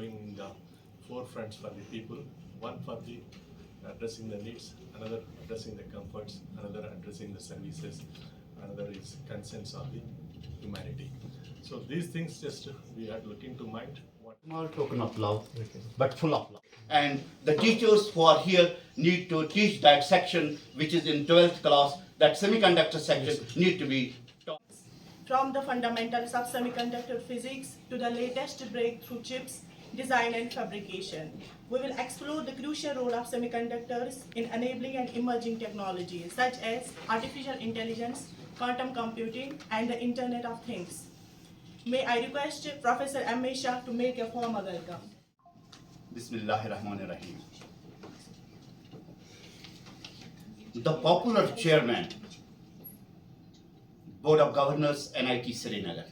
going in the forefronts for the people. One for the addressing the needs, another addressing the comforts, another addressing the services, another is concerns of the humanity. So these things just we are looking to mind. Small token of love, but full of love. And the teachers who are here need to teach that section which is in 12th class, that semiconductor section need to be taught. From the fundamentals of semiconductor physics to the latest breakthrough chips, design and fabrication. We will explore the crucial role of semiconductors in enabling and emerging technologies such as artificial intelligence, quantum computing, and the Internet of Things. May I request Professor M.A. Shah to make a formal welcome. Bismillahirrahmanirrahim. The popular chairman, Board of Governors, NIT Srinagar,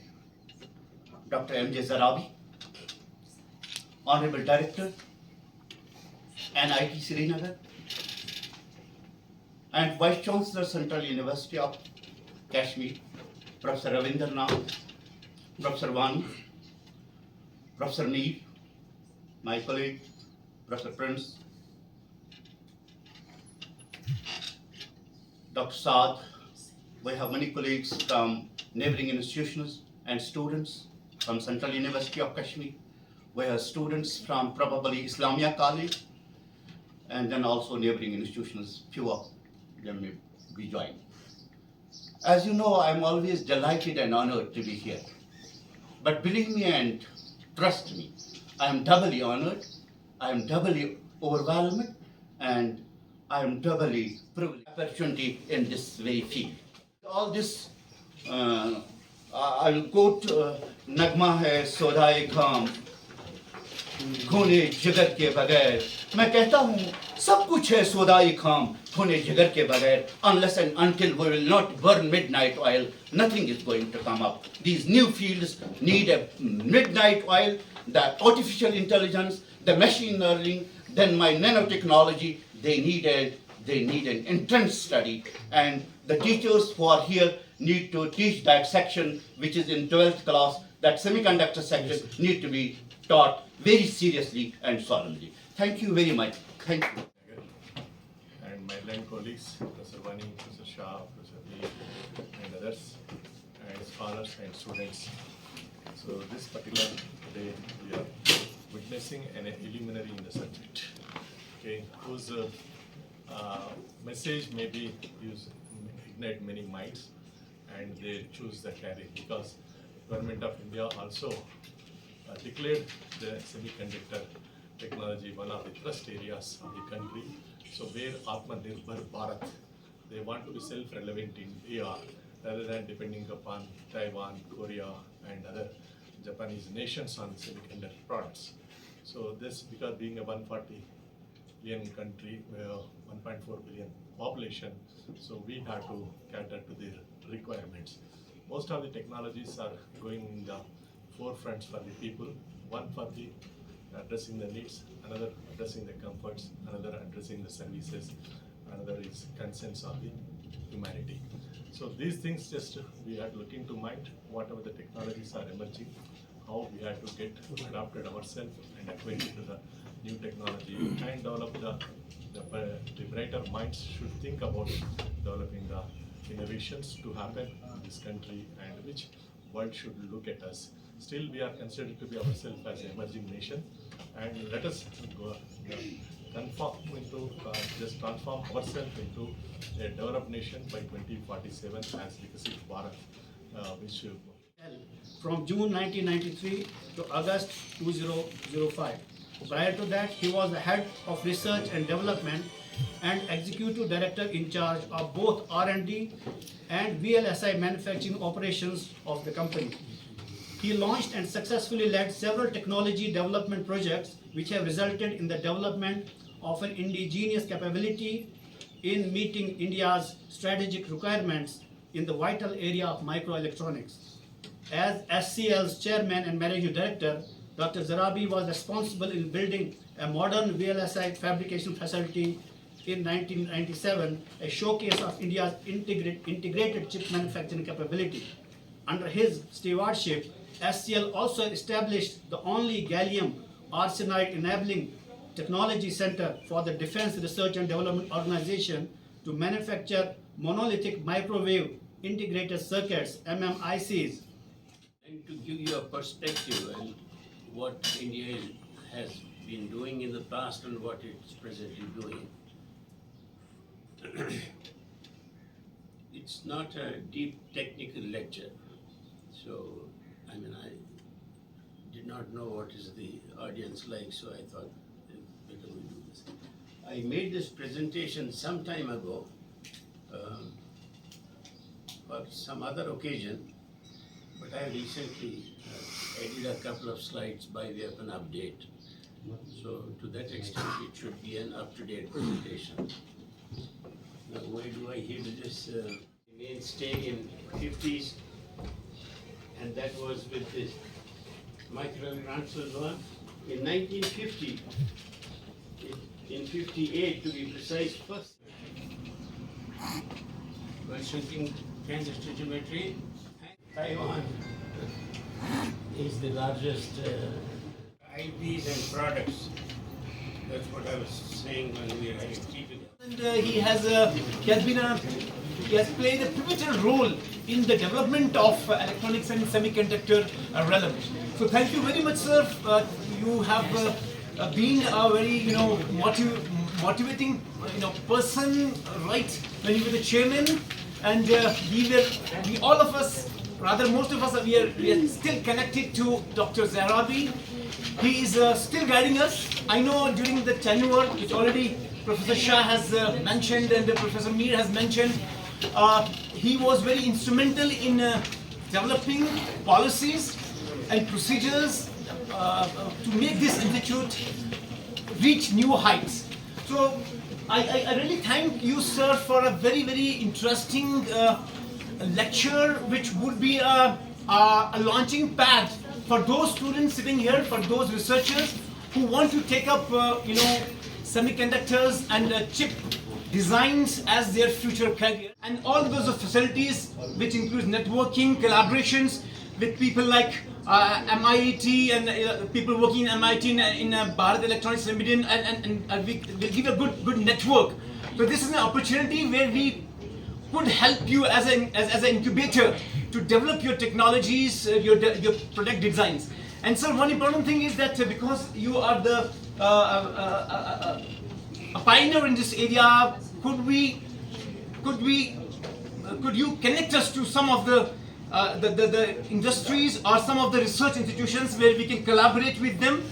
Dr. M.J. Zarabi, Honorable Director, NIT Srinagar, and Vice Chancellor, Central University of Kashmir, Professor Ravindranath, Professor Vani, Professor Neer, my colleague, Professor Prince, Dr. Saad. We have many colleagues from neighboring institutions and students from Central University of Kashmir. We have students from probably Islamia College, and then also neighboring institutions, few of them may be joined. As you know, I'm always delighted and honored to be here. But believe me and trust me, I am doubly honored, I am doubly overwhelmed, and I am doubly privileged opportunity in this very field. All this, I will quote Nagma hai Sodai Kham, खूने जिगर के बगैर. मैं कहता हूँ सब कुछ है सोदाई खाम खूने जिगर के बगैर. Unless and until we will not burn midnight oil, nothing is going to come up. These new fields need a midnight oil, the artificial intelligence, the machine learning, then my nanotechnology. They need an intense study, and the teachers who are here need to teach that section which is in 12th class, that semiconductor section need to be taught very seriously and solemnly. Thank you very much. Thank you. And my land colleagues, Professor Vani, Professor Shah, Professor Neer, and others, and scholars and students. So this particular day we are witnessing an illuminary in the subject, okay, whose message may be ignite many minds, and they choose the carry because Government of India also declared the semiconductor technology one of the thrust areas of the country. So where Atmanirbhar Bharat, they want to be self-relevant in AR rather than depending upon Taiwan, Korea, and other Japanese nations on semiconductor products. So this, because being a 140 billion country, 1.4 billion population, so we have to cater to their requirements. Most of the technologies are going in the forefronts for the people. One for the addressing the needs, another addressing the comforts, another addressing the services, another is concerns of the humanity. So these things just we are looking to mind whatever the technologies are emerging, how we have to get adapted ourselves and acquainted to the new technology and develop the brighter minds should think about developing the innovations to happen in this country and which world should look at us. Still we are considered to be ourselves as an emerging nation, and let us go, just transform ourselves into a developed nation by 2047 as Vikasit Bharat, which from June 1993 to August 2005. Prior to that, he was the head of research and development and executive director in charge of both R&D and VLSI manufacturing operations of the company. He launched and successfully led several technology development projects which have resulted in the development of an indigenous capability in meeting India's strategic requirements in the vital area of microelectronics. As SCL's chairman and managing director, Dr. Zarabi was responsible in building a modern VLSI fabrication facility in 1997, a showcase of India's integrated chip manufacturing capability. Under his stewardship, SCL also established the only gallium Arsenite Enabling Technology Center for the Defense Research and Development Organization to manufacture monolithic microwave integrated circuits, MMICs. And to give you a perspective on what India has been doing in the past and what it's presently doing. It's not a deep technical lecture, so I did not know what is the audience like, so I thought better we do this. I made this presentation some time ago for some other occasion, but I recently added a couple of slides by way of an update. So to that extent, it should be an up-to-date presentation. Now, why do I hear this mainstay in 50s? And that was with this microwave transfer one. In 1950, in 58 to be precise, first. Well, shrinking transistor geometry. Taiwan is the largest IPs and products. That's what I was saying when we were having tea together. And he has played a pivotal role in the development of electronics and semiconductor realm. So thank you very much, sir. You have been a very motivating person, right? When you were the chairman, and we all of us, rather most of us, we are still connected to Dr. Zaharoui. He is still guiding us. I know during the tenure, which already Professor Shah has mentioned and Professor Mir has mentioned, he was very instrumental in developing policies and procedures to make this institute reach new heights. So I really thank you, sir, for a very, very interesting lecture, which would be a launching pad for those students sitting here, for those researchers who want to take up, semiconductors and chip designs as their future career. And all those facilities, which includes networking, collaborations with people like MIT and people working in MIT in Bharat Electronics Limited, and we will give a good network. So this is an opportunity where we could help you as an incubator to develop your technologies, your product designs. And so one important thing is that because you are the a pioneer in this area, could you connect us to some of the industries or some of the research institutions where we can collaborate with them?